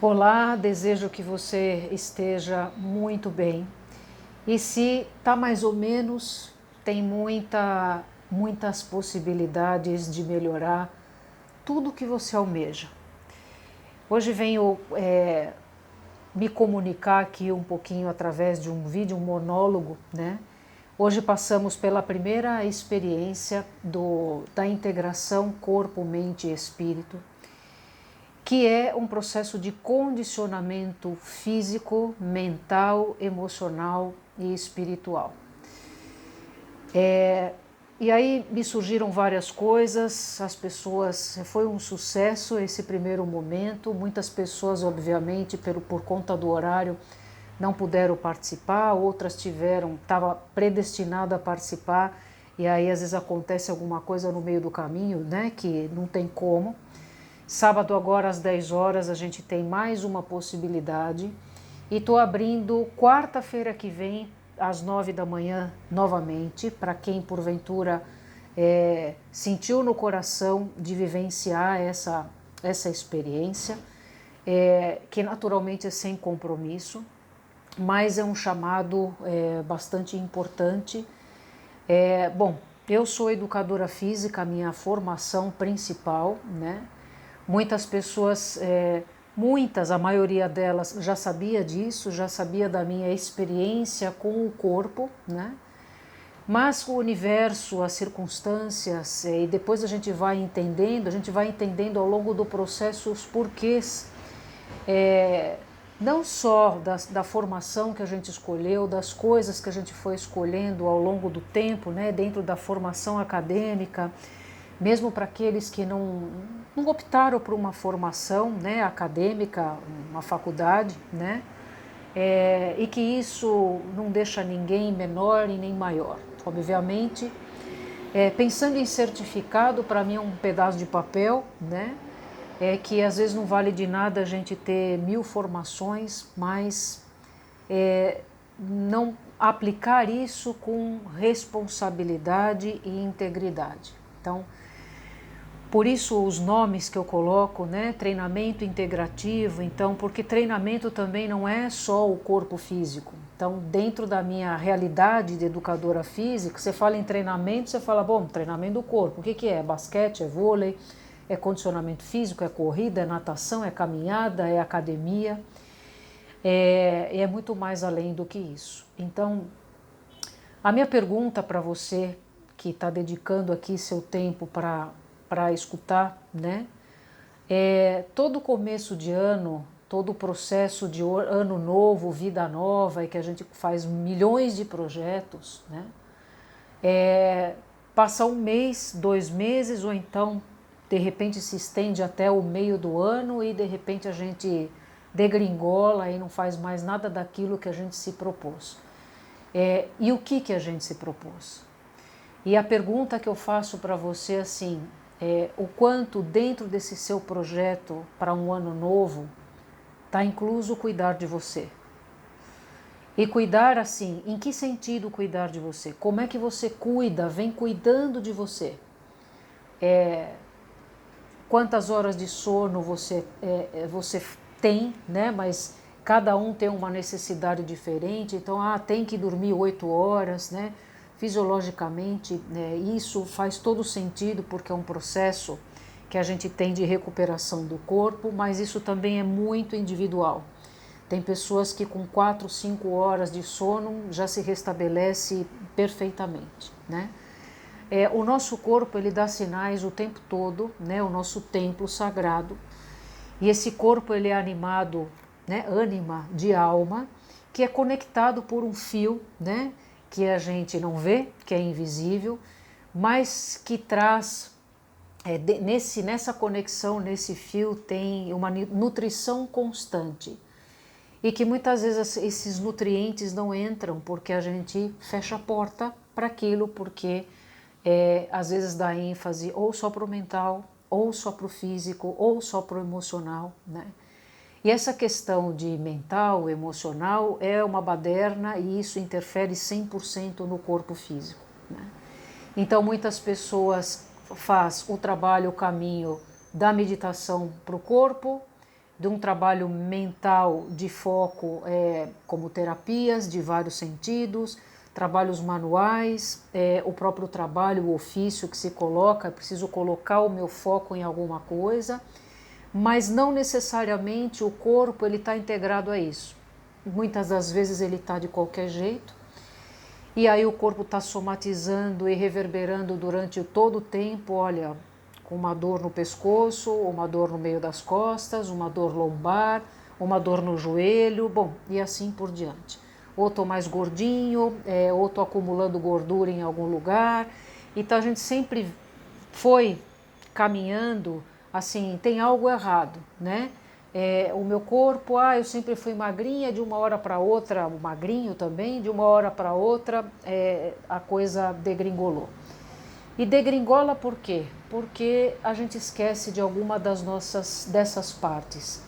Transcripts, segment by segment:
Olá, desejo que você esteja muito bem. E se está mais ou menos, tem muitas possibilidades de melhorar tudo que você almeja. Hoje venho me comunicar aqui um pouquinho através de um vídeo, um monólogo, né? Hoje passamos pela primeira experiência da integração corpo, mente e espírito, que é um processo de condicionamento físico, mental, emocional e espiritual. E aí me surgiram várias coisas, as pessoas, foi um sucesso esse primeiro momento, muitas pessoas obviamente por conta do horário não puderam participar, outras estava predestinada a participar e aí às vezes acontece alguma coisa no meio do caminho, né, que não tem como. Sábado agora às 10 horas a gente tem mais uma possibilidade e estou abrindo quarta-feira que vem às 9 da manhã novamente, para quem porventura sentiu no coração de vivenciar essa experiência, que naturalmente é sem compromisso, mas é um chamado bastante importante. Bom, eu sou educadora física, a minha formação principal, né? Muitas pessoas, a maioria delas já sabia disso, já sabia da minha experiência com o corpo, né? Mas o universo, as circunstâncias, e depois a gente vai entendendo ao longo do processo os porquês, não só da formação que a gente escolheu, das coisas que a gente foi escolhendo ao longo do tempo, né, dentro da formação acadêmica, mesmo para aqueles que não optaram por uma formação, né, acadêmica, uma faculdade, né, e que isso não deixa ninguém menor e nem maior. Obviamente, pensando em certificado, para mim é um pedaço de papel, né, que às vezes não vale de nada a gente ter 1000 formações, mas não aplicar isso com responsabilidade e integridade. Então, por isso os nomes que eu coloco, né? Treinamento integrativo, então, porque treinamento também não é só o corpo físico. Então, dentro da minha realidade de educadora física, você fala em treinamento, você fala, bom, treinamento do corpo, o que é? Basquete, é vôlei, é condicionamento físico, é corrida, é natação, é caminhada, é academia, é muito mais além do que isso. Então, a minha pergunta para você que está dedicando aqui seu tempo para escutar, né? Todo começo de ano, todo o processo de ano novo, vida nova, e que a gente faz milhões de projetos, né? Passa um mês, 2 meses, ou então de repente se estende até o meio do ano e de repente a gente degringola e não faz mais nada daquilo que a gente se propôs. E o que a gente se propôs? E a pergunta que eu faço para você assim, o quanto dentro desse seu projeto para um ano novo está incluso cuidar de você? E cuidar assim, em que sentido cuidar de você? Como é que você cuida, vem cuidando de você? Quantas horas de sono você tem, né? Mas cada um tem uma necessidade diferente, então tem que dormir 8 horas, né? Fisiologicamente, né, isso faz todo sentido porque é um processo que a gente tem de recuperação do corpo, mas isso também é muito individual. Tem pessoas que com 4, 5 horas de sono já se restabelece perfeitamente, né? O nosso corpo ele dá sinais o tempo todo, né? O nosso templo sagrado. E esse corpo ele é animado, né? Ânima de alma, que é conectado por um fio, né? Que a gente não vê, que é invisível, mas que traz nessa conexão, nesse fio, tem uma nutrição constante. E que muitas vezes esses nutrientes não entram porque a gente fecha a porta para aquilo, porque às vezes dá ênfase ou só para o mental, ou só para o físico, ou só para o emocional, né? E essa questão de mental, emocional, é uma baderna e isso interfere 100% no corpo físico, né? Então muitas pessoas fazem o trabalho, o caminho da meditação para o corpo, de um trabalho mental de foco, como terapias de vários sentidos, trabalhos manuais, o próprio trabalho, o ofício que se coloca, preciso colocar o meu foco em alguma coisa, mas não necessariamente o corpo ele está integrado a isso. Muitas das vezes ele está de qualquer jeito, e aí o corpo está somatizando e reverberando durante todo o tempo, olha, com uma dor no pescoço, uma dor no meio das costas, uma dor lombar, uma dor no joelho, bom, e assim por diante. Ou estou mais gordinho, ou estou acumulando gordura em algum lugar. Então a gente sempre foi caminhando assim, tem algo errado, né? O meu corpo, eu sempre fui magrinha, de uma hora para outra, magrinho também, de uma hora para outra a coisa degringolou. E degringola por quê? Porque a gente esquece de alguma dessas partes.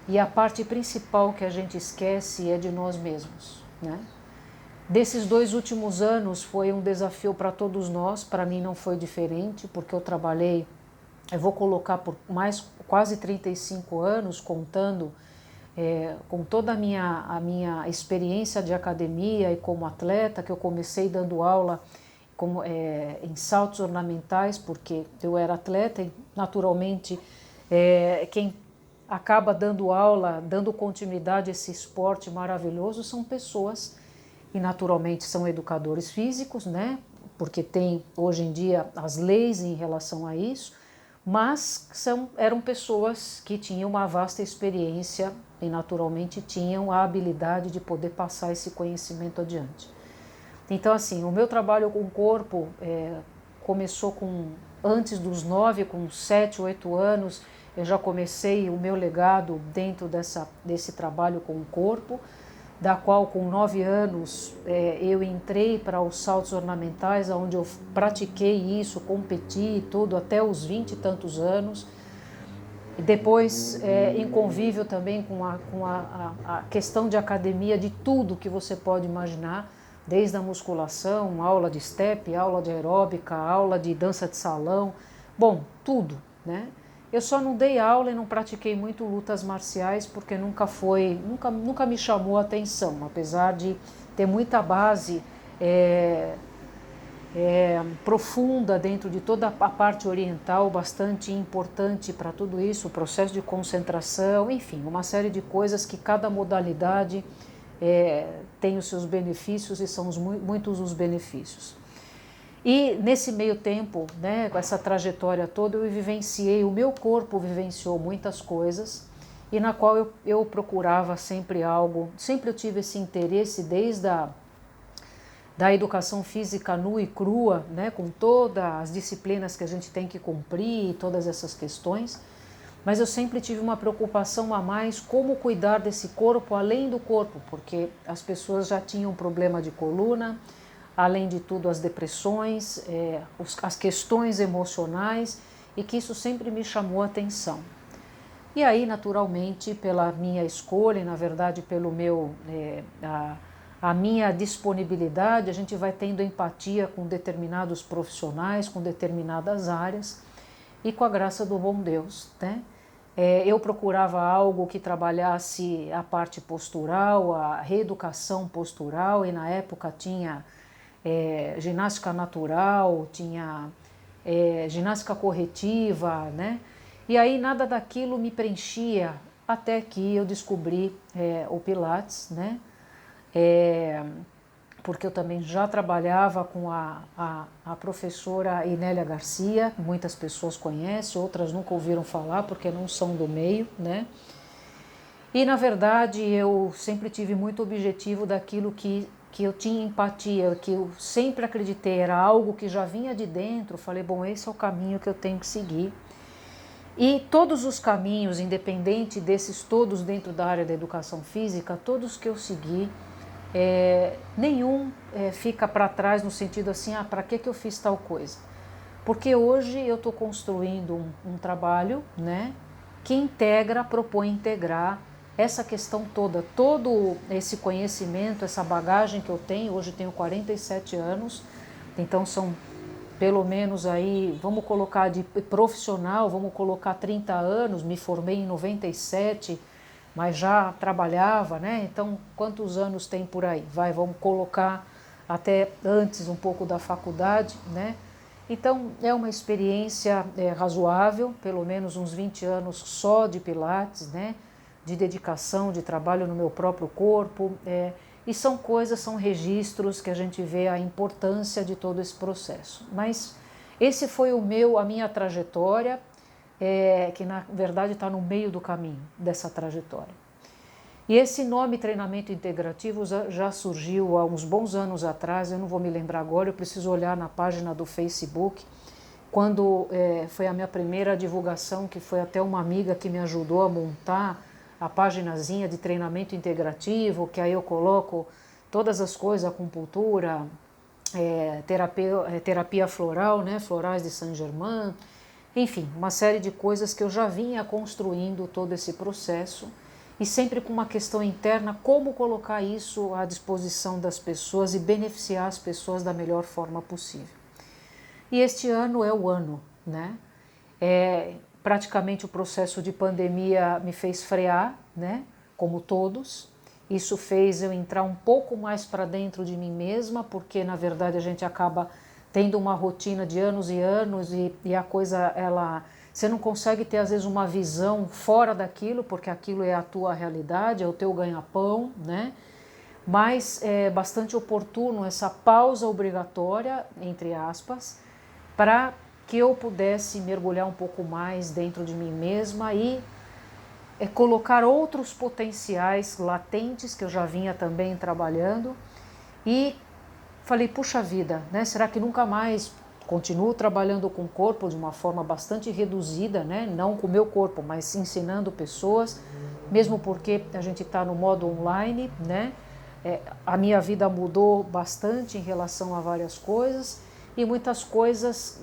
E a parte principal que a gente esquece é de nós mesmos, né? Desses 2 últimos anos foi um desafio para todos nós, para mim não foi diferente, porque eu trabalhei, eu vou colocar por mais quase 35 anos, contando com toda a minha experiência de academia e como atleta, que eu comecei dando aula em saltos ornamentais, porque eu era atleta e naturalmente quem acaba dando aula, dando continuidade a esse esporte maravilhoso são pessoas e naturalmente são educadores físicos, né? Porque tem hoje em dia as leis em relação a isso, mas eram pessoas que tinham uma vasta experiência e naturalmente tinham a habilidade de poder passar esse conhecimento adiante. Então, assim, o meu trabalho com o corpo começou antes dos 9, com 7, 8 anos, eu já comecei o meu legado dentro desse trabalho com o corpo, da qual com 9 anos eu entrei para os saltos ornamentais, onde eu pratiquei isso, competi tudo até os 20 e tantos anos. E depois em convívio também com a questão de academia, de tudo que você pode imaginar, desde a musculação, aula de step, aula de aeróbica, aula de dança de salão, bom, tudo, né? Eu só não dei aula e não pratiquei muito lutas marciais porque nunca me chamou a atenção, apesar de ter muita base profunda dentro de toda a parte oriental, bastante importante para tudo isso, o processo de concentração, enfim, uma série de coisas que cada modalidade tem os seus benefícios e são muitos os benefícios. E nesse meio tempo, né, com essa trajetória toda, eu vivenciei, o meu corpo vivenciou muitas coisas e na qual eu procurava sempre algo, sempre eu tive esse interesse desde da educação física nua e crua, né, com todas as disciplinas que a gente tem que cumprir, todas essas questões, mas eu sempre tive uma preocupação a mais como cuidar desse corpo além do corpo, porque as pessoas já tinham problema de coluna, além de tudo as depressões, as questões emocionais, e que isso sempre me chamou a atenção. E aí, naturalmente, pela minha escolha, e na verdade pelo a minha disponibilidade, a gente vai tendo empatia com determinados profissionais, com determinadas áreas, e com a graça do bom Deus, né? Eu procurava algo que trabalhasse a parte postural, a reeducação postural, e na época tinha ginástica natural, tinha ginástica corretiva, né? E aí nada daquilo me preenchia até que eu descobri o Pilates, né? Porque eu também já trabalhava com a professora Inélia Garcia, muitas pessoas conhecem, outras nunca ouviram falar porque não são do meio, né? E na verdade eu sempre tive muito objetivo daquilo que eu tinha empatia, que eu sempre acreditei, era algo que já vinha de dentro, falei, bom, esse é o caminho que eu tenho que seguir. E todos os caminhos, independente desses todos dentro da área da educação física, todos que eu segui, nenhum fica para trás no sentido assim, para que eu fiz tal coisa? Porque hoje eu estou construindo um trabalho, né, que integra, propõe integrar essa questão toda, todo esse conhecimento, essa bagagem que eu tenho, hoje tenho 47 anos, então são pelo menos aí, vamos colocar de profissional, vamos colocar 30 anos, me formei em 97, mas já trabalhava, né? Então, quantos anos tem por aí? Vamos colocar até antes um pouco da faculdade, né? Então, é uma experiência razoável, pelo menos uns 20 anos só de Pilates, né? De dedicação, de trabalho no meu próprio corpo, e são coisas, são registros que a gente vê a importância de todo esse processo. Mas esse foi a minha trajetória, que na verdade está no meio do caminho dessa trajetória. E esse nome treinamento integrativo já surgiu há uns bons anos atrás, eu não vou me lembrar agora, eu preciso olhar na página do Facebook, quando foi a minha primeira divulgação, que foi até uma amiga que me ajudou a montar a paginazinha de treinamento integrativo, que aí eu coloco todas as coisas, acupuntura, terapia floral, né, florais de Saint-Germain, enfim, uma série de coisas que eu já vinha construindo todo esse processo, e sempre com uma questão interna, como colocar isso à disposição das pessoas e beneficiar as pessoas da melhor forma possível. E este ano é o ano, né? Praticamente o processo de pandemia me fez frear, né? Como todos. Isso fez eu entrar um pouco mais para dentro de mim mesma, porque na verdade a gente acaba tendo uma rotina de anos e anos e a coisa, você não consegue ter às vezes uma visão fora daquilo, porque aquilo é a tua realidade, é o teu ganha-pão, né? Mas é bastante oportuno essa pausa obrigatória, entre aspas, para que eu pudesse mergulhar um pouco mais dentro de mim mesma e colocar outros potenciais latentes que eu já vinha também trabalhando, e falei, puxa vida, né? Será que nunca mais continuo trabalhando com o corpo de uma forma bastante reduzida, né? Não com o meu corpo, mas ensinando pessoas, mesmo porque a gente está no modo online, né? A minha vida mudou bastante em relação a várias coisas, e muitas coisas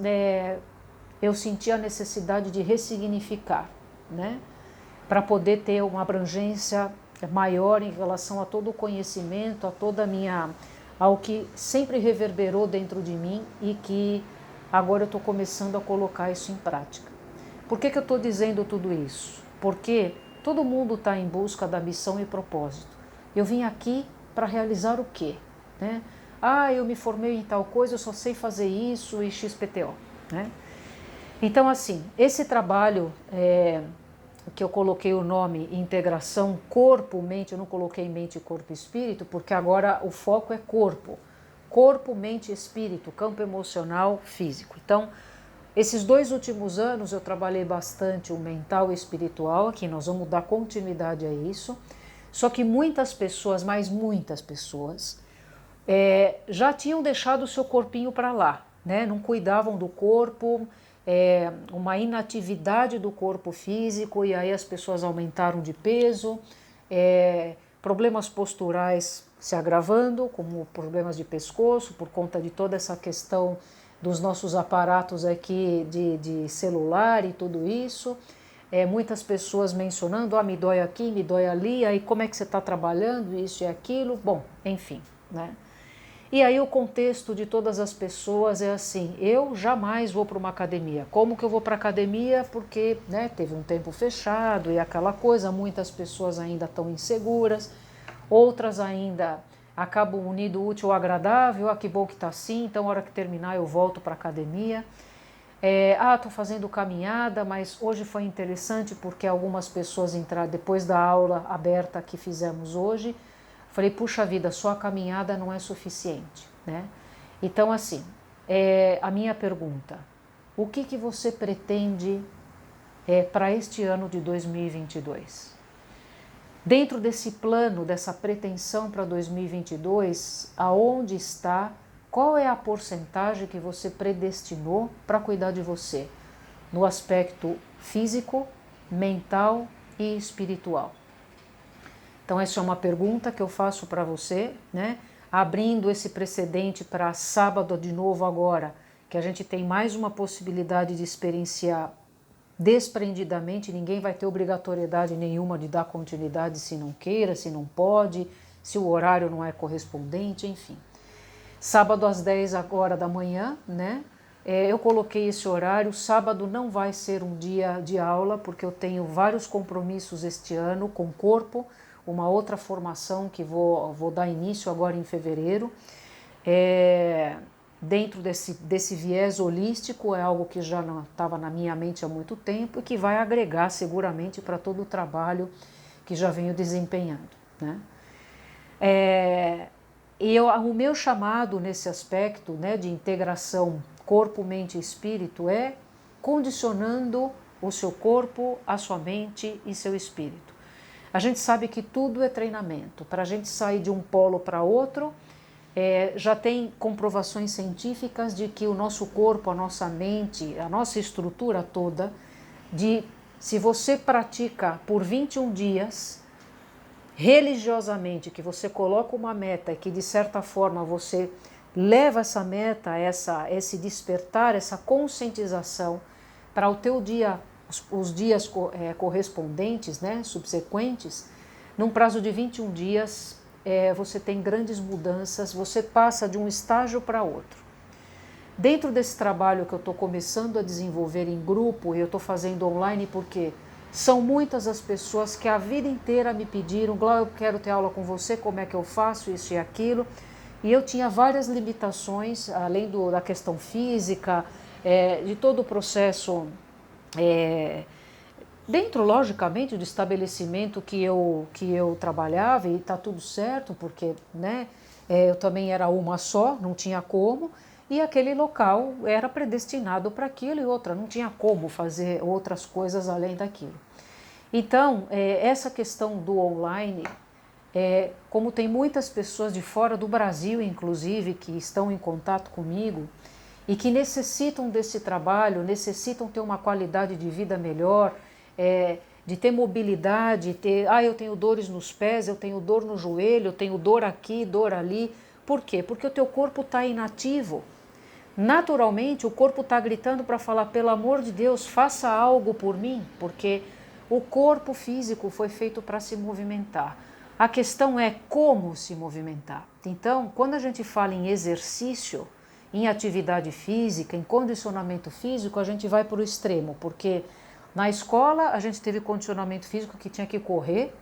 eu senti a necessidade de ressignificar, né? Para poder ter uma abrangência maior em relação a todo o conhecimento, a toda a minha, ao que sempre reverberou dentro de mim e que agora eu estou começando a colocar isso em prática. Por que eu estou dizendo tudo isso? Porque todo mundo está em busca da missão e propósito. Eu vim aqui para realizar o quê? Né? Eu me formei em tal coisa, eu só sei fazer isso e XPTO. Né? Então, assim, esse trabalho que eu coloquei o nome integração corpo-mente, eu não coloquei mente, corpo e espírito, porque agora o foco é corpo. Corpo, mente e espírito, campo emocional, físico. Então, esses 2 últimos anos eu trabalhei bastante o mental e espiritual, aqui nós vamos dar continuidade a isso. Só que muitas pessoas, mas muitas pessoas, já tinham deixado o seu corpinho para lá, né? Não cuidavam do corpo, uma inatividade do corpo físico, e aí as pessoas aumentaram de peso, problemas posturais se agravando, como problemas de pescoço, por conta de toda essa questão dos nossos aparatos aqui de celular e tudo isso. Muitas pessoas mencionando, me dói aqui, me dói ali, aí como é que você está trabalhando, isso e aquilo, bom, enfim, né? E aí o contexto de todas as pessoas é assim, eu jamais vou para uma academia. Como que eu vou para a academia? Porque teve um tempo fechado e aquela coisa, muitas pessoas ainda estão inseguras, outras ainda acabam unindo o útil ao agradável, que bom que está assim, então a hora que terminar eu volto para a academia. Estou fazendo caminhada, mas hoje foi interessante porque algumas pessoas entraram depois da aula aberta que fizemos hoje. Falei, puxa vida, só a caminhada não é suficiente, né? Então, assim, a minha pergunta, o que você pretende para este ano de 2022? Dentro desse plano, dessa pretensão para 2022, aonde está, qual é a porcentagem que você predestinou para cuidar de você? No aspecto físico, mental e espiritual. Então essa é uma pergunta que eu faço para você, né? Abrindo esse precedente para sábado de novo agora, que a gente tem mais uma possibilidade de experienciar desprendidamente, ninguém vai ter obrigatoriedade nenhuma de dar continuidade se não queira, se não pode, se o horário não é correspondente, enfim. Sábado às 10 agora da manhã, né? Eu coloquei esse horário, sábado não vai ser um dia de aula, porque eu tenho vários compromissos este ano com o corpo, uma outra formação que vou dar início agora em fevereiro. Dentro desse viés holístico, é algo que já estava na minha mente há muito tempo e que vai agregar seguramente para todo o trabalho que já venho desempenhando, né? O meu chamado nesse aspecto, né, de integração corpo, mente e espírito é condicionando o seu corpo, a sua mente e seu espírito. A gente sabe que tudo é treinamento. Para a gente sair de um polo para outro, já tem comprovações científicas de que o nosso corpo, a nossa mente, a nossa estrutura toda, se você pratica por 21 dias, religiosamente, que você coloca uma meta e que de certa forma você leva essa meta, esse despertar, essa conscientização para o teu dia, os dias correspondentes, né, subsequentes, num prazo de 21 dias, você tem grandes mudanças, você passa de um estágio para outro. Dentro desse trabalho que eu estou começando a desenvolver em grupo, e eu estou fazendo online porque são muitas as pessoas que a vida inteira me pediram: Glau, eu quero ter aula com você, como é que eu faço isso e aquilo? E eu tinha várias limitações, além da questão física, de todo o processo, dentro, logicamente, do estabelecimento que eu trabalhava, e está tudo certo, porque, né, eu também era uma só, não tinha como, e aquele local era predestinado para aquilo, e outra, não tinha como fazer outras coisas além daquilo. Então, essa questão do online, como tem muitas pessoas de fora do Brasil, inclusive, que estão em contato comigo e que necessitam desse trabalho, necessitam ter uma qualidade de vida melhor, de ter mobilidade, eu tenho dores nos pés, eu tenho dor no joelho, eu tenho dor aqui, dor ali. Por quê? Porque o teu corpo está inativo. Naturalmente, o corpo está gritando para falar: pelo amor de Deus, faça algo por mim, porque o corpo físico foi feito para se movimentar. A questão é como se movimentar. Então, quando a gente fala em exercício, em atividade física, em condicionamento físico, a gente vai para o extremo, porque na escola a gente teve condicionamento físico que tinha que correr,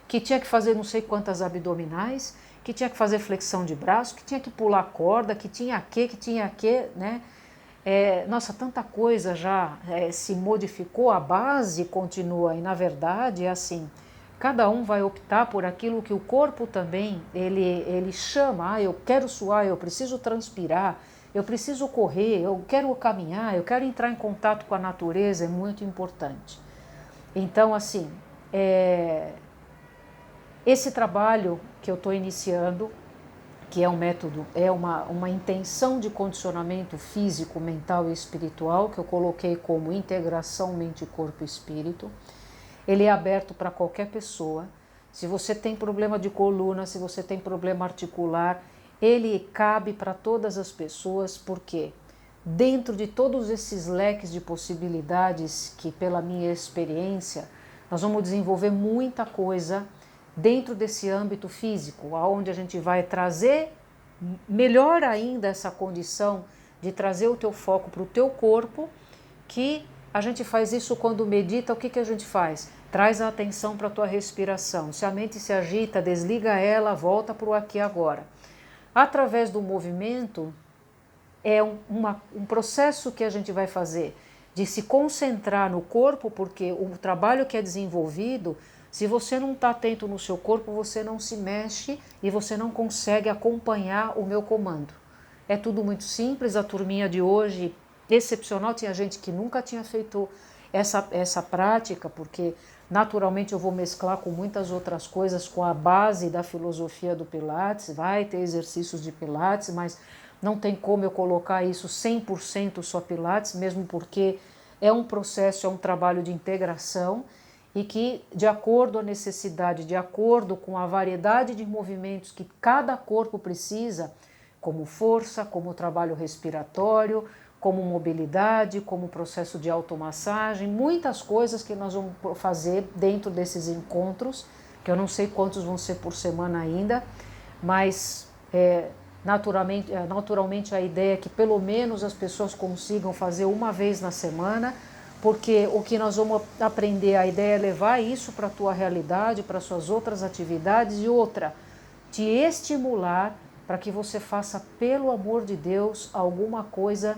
que tinha que fazer não sei quantas abdominais, que tinha que fazer flexão de braço, que tinha que pular corda, que tinha que, né? Nossa, tanta coisa já se modificou, a base continua, e na verdade é assim, cada um vai optar por aquilo que o corpo também, ele chama: eu quero suar, eu preciso transpirar, eu preciso correr, eu quero caminhar, eu quero entrar em contato com a natureza, é muito importante. Então, assim, esse trabalho que eu estou iniciando, que é um método, é uma intenção de condicionamento físico, mental e espiritual, que eu coloquei como integração mente, corpo e espírito. Ele é aberto para qualquer pessoa. Se você tem problema de coluna, se você tem problema articular, ele cabe para todas as pessoas, porque dentro de todos esses leques de possibilidades que, pela minha experiência, nós vamos desenvolver muita coisa dentro desse âmbito físico, onde a gente vai trazer melhor ainda essa condição de trazer o teu foco para o teu corpo, que a gente faz isso quando medita. O que a gente faz? Traz a atenção para a tua respiração. Se a mente se agita, desliga ela, volta para o aqui e agora. Através do movimento, é um processo que a gente vai fazer de se concentrar no corpo, porque o trabalho que é desenvolvido, se você não está atento no seu corpo, você não se mexe e você não consegue acompanhar o meu comando. É tudo muito simples. A turminha de hoje, excepcional, tinha gente que nunca tinha feito essa prática, porque naturalmente eu vou mesclar com muitas outras coisas, com a base da filosofia do Pilates. Vai ter exercícios de Pilates, mas não tem como eu colocar isso 100% só Pilates, mesmo porque é um processo, é um trabalho de integração, e que, de acordo com a necessidade, de acordo com a variedade de movimentos que cada corpo precisa, como força, como trabalho respiratório, como mobilidade, como processo de automassagem, muitas coisas que nós vamos fazer dentro desses encontros, que eu não sei quantos vão ser por semana ainda, mas Naturalmente a ideia é que pelo menos as pessoas consigam fazer uma vez na semana, porque o que nós vamos aprender, a ideia é levar isso para a tua realidade, para suas outras atividades, e outra, te estimular para que você faça, pelo amor de Deus, alguma coisa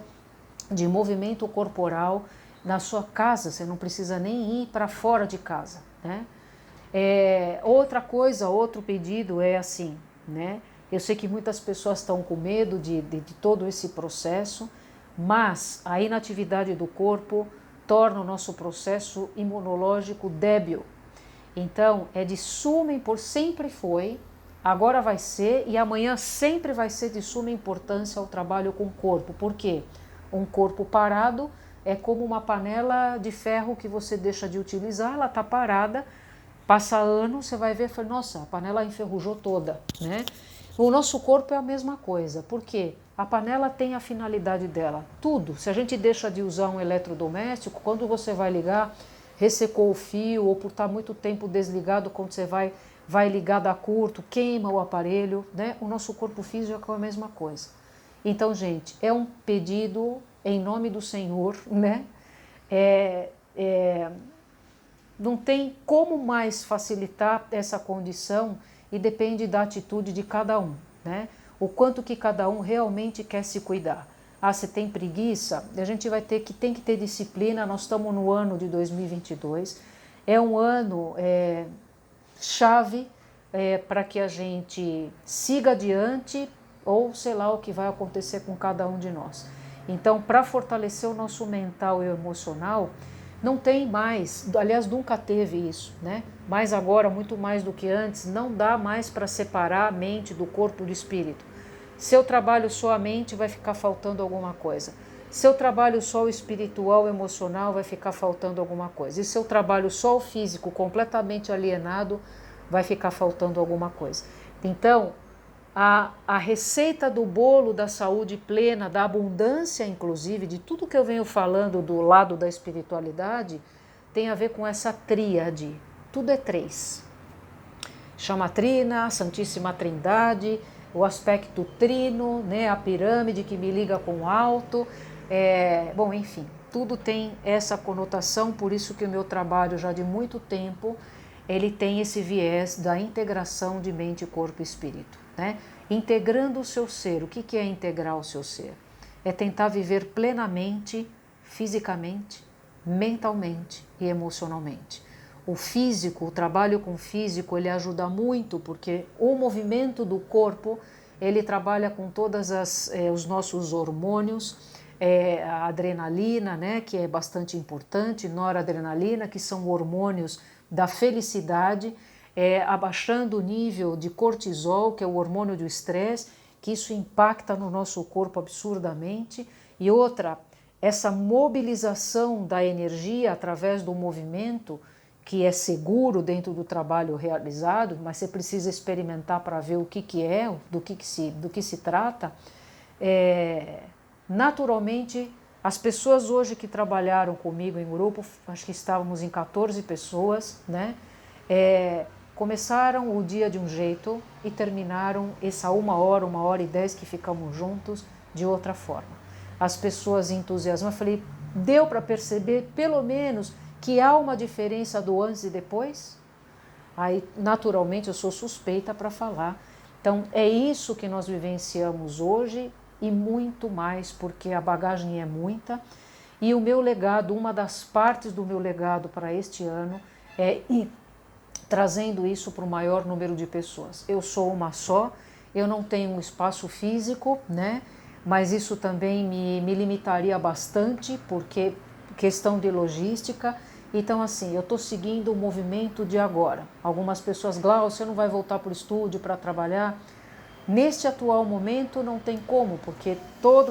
de movimento corporal na sua casa. Você não precisa nem ir para fora de casa, né? Outra coisa, outro pedido é assim, né? Eu sei que muitas pessoas estão com medo de todo esse processo, mas a inatividade do corpo torna o nosso processo imunológico débil. Então, é de suma importância, sempre foi, agora vai ser e amanhã sempre vai ser de suma importância o trabalho com o corpo. Por quê? Um corpo parado é como uma panela de ferro que você deixa de utilizar, ela está parada, passa ano, você vai ver, nossa, a panela enferrujou toda, né? O nosso corpo é a mesma coisa, porque a panela tem a finalidade dela, tudo. Se a gente deixa de usar um eletrodoméstico, quando você vai ligar, ressecou o fio, ou por estar muito tempo desligado, quando você vai ligar dá curto, queima o aparelho, né? O nosso corpo físico é a mesma coisa. Então, gente, é um pedido em nome do Senhor, né? Não tem como mais facilitar essa condição e depende da atitude de cada um, né? O quanto que cada um realmente quer se cuidar. Ah, você tem preguiça? A gente tem que ter disciplina. Nós estamos no ano de 2022. É um ano chave para que a gente siga adiante, ou sei lá o que vai acontecer com cada um de nós. Então, para fortalecer o nosso mental e emocional, não tem mais, aliás, nunca teve isso, né? Mas agora, muito mais do que antes, não dá mais para separar a mente do corpo e do espírito. Se eu trabalho só a mente, vai ficar faltando alguma coisa. Se eu trabalho só o espiritual, o emocional, vai ficar faltando alguma coisa. E se eu trabalho só o físico, completamente alienado, vai ficar faltando alguma coisa. Então, a receita do bolo da saúde plena, da abundância, inclusive, de tudo que eu venho falando do lado da espiritualidade, tem a ver com essa tríade. Tudo é três. Chama Trina, Santíssima Trindade, o aspecto trino, né, a pirâmide que me liga com o alto. Bom, enfim, tudo tem essa conotação, por isso que o meu trabalho já de muito tempo, ele tem esse viés da integração de mente, corpo e espírito, né? Integrando o seu ser. O que é integrar o seu ser? É tentar viver plenamente, fisicamente, mentalmente e emocionalmente. O físico, o trabalho com o físico, ele ajuda muito, porque o movimento do corpo, ele trabalha com todos os nossos hormônios, a adrenalina, né, que é bastante importante, noradrenalina, que são hormônios da felicidade, abaixando o nível de cortisol, que é o hormônio do estresse, que isso impacta no nosso corpo absurdamente. E outra, essa mobilização da energia através do movimento, que é seguro dentro do trabalho realizado, mas você precisa experimentar para ver o que é, do que se trata. Naturalmente, as pessoas hoje que trabalharam comigo em grupo, acho que estávamos em 14 pessoas, né? Começaram o dia de um jeito e terminaram essa 1 hora e 10 que ficamos juntos de outra forma. As pessoas entusiasmadas, eu falei, deu para perceber pelo menos que há uma diferença do antes e depois? Aí, naturalmente, eu sou suspeita para falar. Então, é isso que nós vivenciamos hoje e muito mais, porque a bagagem é muita. E o meu legado, uma das partes do meu legado para este ano é ir trazendo isso para o maior número de pessoas. Eu sou uma só, eu não tenho um espaço físico, né? Mas isso também me limitaria bastante, porque questão de logística. Então, assim, eu estou seguindo o movimento de agora. Algumas pessoas, Glaucio, você não vai voltar para o estúdio para trabalhar? Neste atual momento não tem como, porque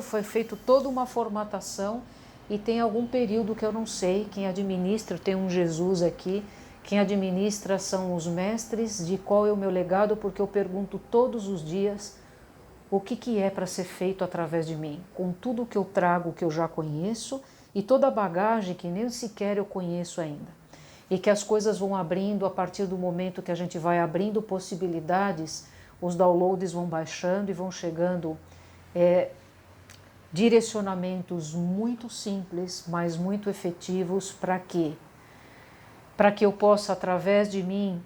foi feito toda uma formatação e tem algum período que eu não sei. Quem administra, tem um Jesus aqui, quem administra são os mestres de qual é o meu legado, porque eu pergunto todos os dias o que é para ser feito através de mim, com tudo que eu trago, que eu já conheço, e toda a bagagem que nem sequer eu conheço ainda. E que as coisas vão abrindo a partir do momento que a gente vai abrindo possibilidades. os downloads vão baixando e vão chegando direcionamentos muito simples, mas muito efetivos para quê? Para que eu possa, através de mim,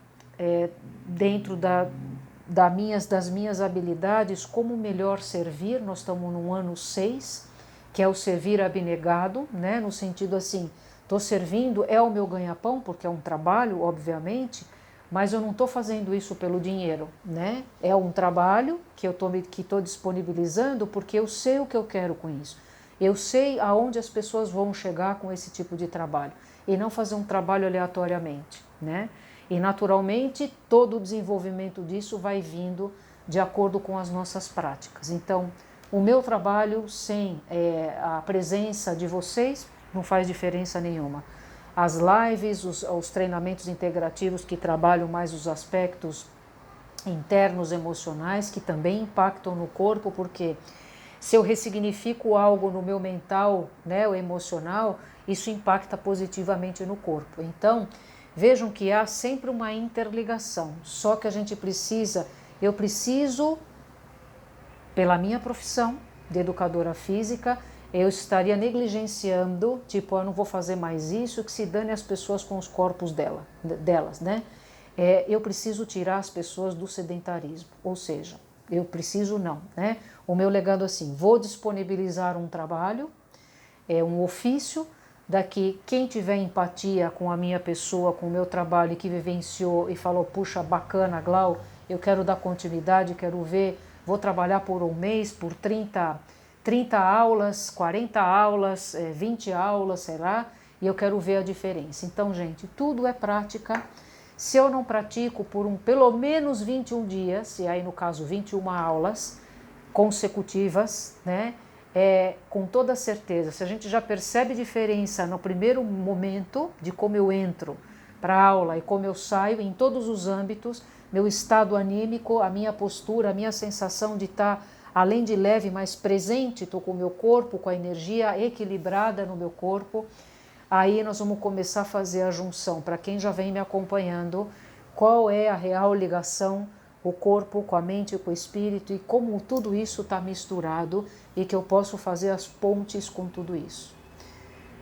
dentro das minhas habilidades, como melhor servir. Nós estamos no ano 6, que é o servir abnegado, né? No sentido assim, estou servindo, é o meu ganha-pão, porque é um trabalho, obviamente, mas eu não estou fazendo isso pelo dinheiro, né? É um trabalho que eu estou disponibilizando porque eu sei o que eu quero com isso. Eu sei aonde as pessoas vão chegar com esse tipo de trabalho e não fazer um trabalho aleatoriamente, né? E naturalmente todo o desenvolvimento disso vai vindo de acordo com as nossas práticas. Então, o meu trabalho sem a presença de vocês não faz diferença nenhuma. As lives, os treinamentos integrativos que trabalham mais os aspectos internos emocionais, que também impactam no corpo, porque se eu ressignifico algo no meu mental, né, o emocional, isso impacta positivamente no corpo. Então, vejam que há sempre uma interligação, só que a gente eu preciso, pela minha profissão de educadora física, eu estaria negligenciando, tipo, eu não vou fazer mais isso, que se dane as pessoas com os corpos delas, né? Eu preciso tirar as pessoas do sedentarismo, ou seja, eu preciso não, né? O meu legado assim, vou disponibilizar um trabalho, um ofício, daqui quem tiver empatia com a minha pessoa, com o meu trabalho, que vivenciou e falou, puxa, bacana, Glau, eu quero dar continuidade, quero ver, vou trabalhar por um mês, por 30 aulas, 40 aulas, 20 aulas, sei lá, e eu quero ver a diferença. Então, gente, tudo é prática. Se eu não pratico por pelo menos 21 dias, e aí no caso 21 aulas consecutivas, né? Com toda certeza, se a gente já percebe diferença no primeiro momento de como eu entro para a aula e como eu saio em todos os âmbitos, meu estado anímico, a minha postura, a minha sensação de estar, além de leve, mais presente, estou com o meu corpo, com a energia equilibrada no meu corpo, aí nós vamos começar a fazer a junção. Para quem já vem me acompanhando, qual é a real ligação, o corpo com a mente e com o espírito, e como tudo isso está misturado e que eu posso fazer as pontes com tudo isso.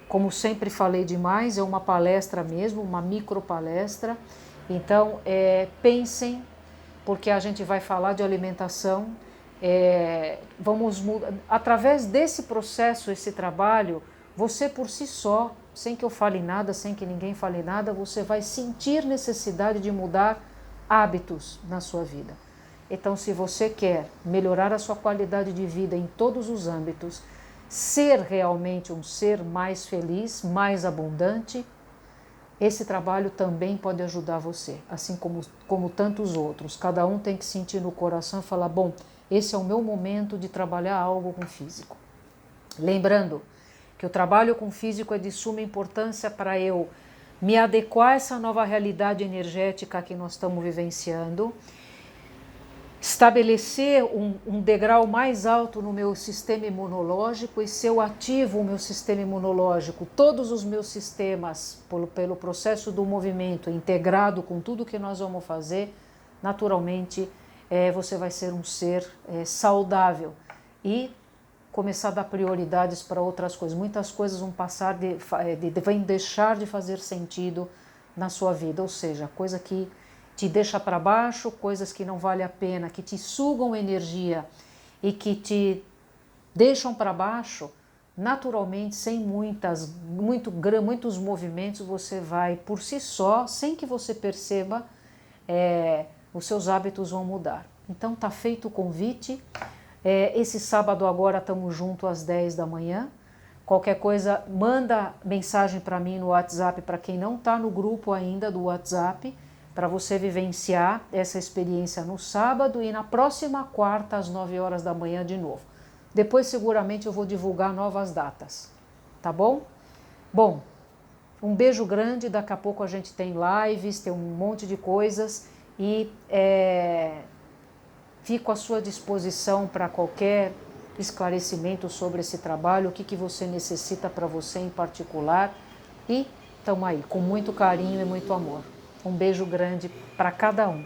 Como sempre falei demais, é uma palestra mesmo, uma micro palestra. Então, pensem, porque a gente vai falar de alimentação, vamos através desse processo, esse trabalho, você por si só, sem que eu fale nada, sem que ninguém fale nada, você vai sentir necessidade de mudar hábitos na sua vida. Então, se você quer melhorar a sua qualidade de vida em todos os âmbitos, ser realmente um ser mais feliz, mais abundante, esse trabalho também pode ajudar você, assim como tantos outros. Cada um tem que sentir no coração e falar, bom, esse é o meu momento de trabalhar algo com físico. Lembrando que o trabalho com físico é de suma importância para eu me adequar a essa nova realidade energética que nós estamos vivenciando, estabelecer um degrau mais alto no meu sistema imunológico, e se eu ativo o meu sistema imunológico, todos os meus sistemas, pelo processo do movimento integrado com tudo que nós vamos fazer, naturalmente você vai ser um ser saudável e começar a dar prioridades para outras coisas. Muitas coisas vão vão deixar de fazer sentido na sua vida, ou seja, coisa que te deixa para baixo, coisas que não vale a pena, que te sugam energia e que te deixam para baixo, naturalmente, sem muitos movimentos, você vai por si só, sem que você perceba, os seus hábitos vão mudar. Então tá feito o convite. Esse sábado agora estamos juntos às 10 da manhã. Qualquer coisa, manda mensagem para mim no WhatsApp, para quem não está no grupo ainda do WhatsApp, para você vivenciar essa experiência no sábado e na próxima quarta às 9 horas da manhã de novo. Depois seguramente eu vou divulgar novas datas, tá bom? Bom, um beijo grande, daqui a pouco a gente tem lives, tem um monte de coisas e fico à sua disposição para qualquer esclarecimento sobre esse trabalho, o que você necessita para você em particular, e estamos aí, com muito carinho e muito amor. Um beijo grande para cada um.